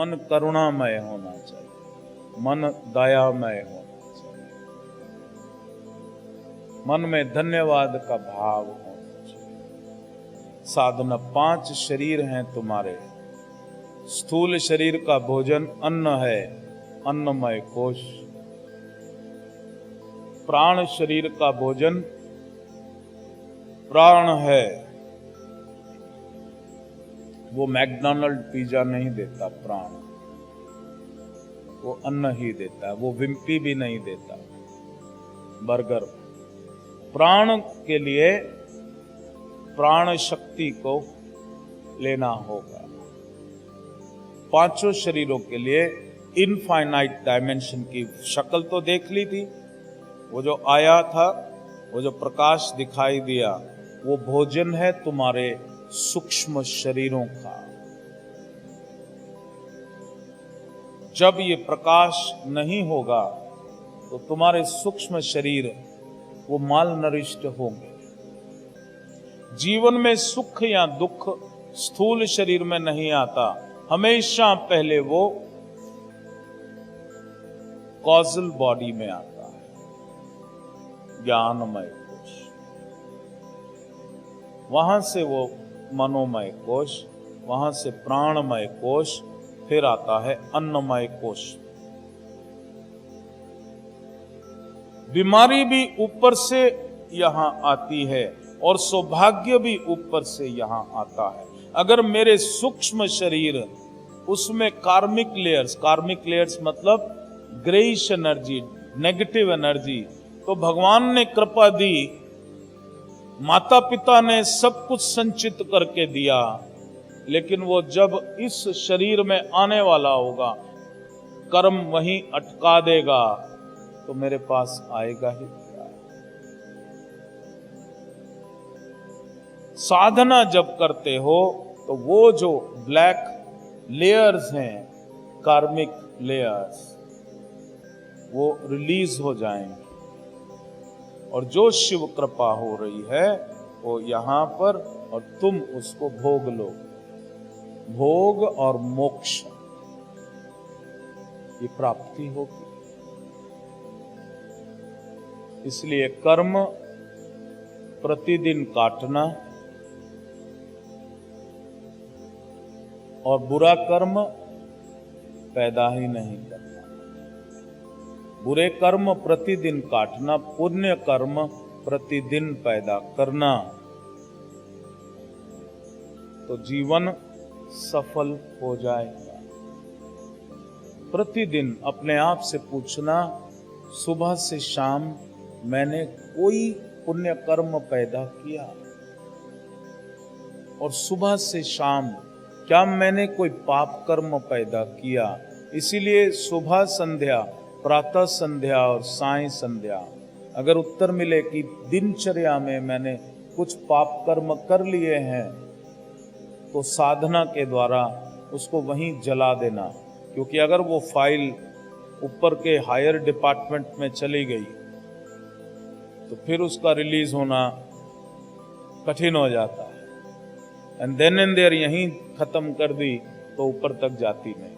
मन करुणामय होना चाहिए, मन दयामय होना चाहिए, मन में धन्यवाद का भाव होना चाहिए। साधना 5 शरीर हैं तुम्हारे। स्थूल शरीर का भोजन अन्न है, अन्नमय कोश। प्राण शरीर का भोजन प्राण है। वो मैकडॉनल्ड पिज्जा नहीं देता प्राण, वो अन्न ही देता है। वो विम्पी भी नहीं देता, बर्गर। प्राण के लिए प्राण शक्ति को लेना होगा। 5 शरीरों के लिए इनफाइनाइट डायमेंशन की शक्ल तो देख ली थी। वो जो आया था, वो जो प्रकाश दिखाई दिया, वो भोजन है तुम्हारे सूक्ष्म शरीरों का। जब ये प्रकाश नहीं होगा तो तुम्हारे सूक्ष्म शरीर वो माल नरिष्ट होंगे। जीवन में सुख या दुख स्थूल शरीर में नहीं आता, हमेशा पहले वो कॉजल बॉडी में आता है, ज्ञानमय कोश। वहां से वो मनोमय कोश, वहां से प्राणमय कोश, फिर आता है अन्नमय कोश। बीमारी भी ऊपर से यहां आती है और सौभाग्य भी ऊपर से यहां आता है। अगर मेरे सूक्ष्म शरीर उसमें कार्मिक लेयर्स मतलब ग्रेइश एनर्जी, नेगेटिव एनर्जी, तो भगवान ने कृपा दी, माता पिता ने सब कुछ संचित करके दिया, लेकिन वो जब इस शरीर में आने वाला होगा, कर्म वहीं अटका देगा, तो मेरे पास आएगा ही क्या। साधना जब करते हो तो वो जो ब्लैक लेयर्स हैं, कार्मिक लेयर्स, वो रिलीज हो जाएंगे और जो शिव कृपा हो रही है वो यहां पर, और तुम उसको भोग लो। भोग और मोक्ष ये प्राप्ति होगी। इसलिए कर्म प्रतिदिन काटना और बुरा कर्म पैदा ही नहीं करना। बुरे कर्म प्रतिदिन काटना, पुण्य कर्म प्रतिदिन पैदा करना, तो जीवन सफल हो जाएगा। प्रतिदिन अपने आप से पूछना, सुबह से शाम मैंने कोई पुण्य कर्म पैदा किया, और सुबह से शाम क्या मैंने कोई पाप कर्म पैदा किया। इसीलिए सुबह संध्या, प्रातः संध्या और साय संध्या, अगर उत्तर मिले कि दिनचर्या में मैंने कुछ पाप कर्म कर लिए हैं, तो साधना के द्वारा उसको वहीं जला देना। क्योंकि अगर वो फाइल ऊपर के हायर डिपार्टमेंट में चली गई तो फिर उसका रिलीज होना कठिन हो जाता है। एंड देन एंड देयर यहीं खत्म कर दी तो ऊपर तक जाती नहीं।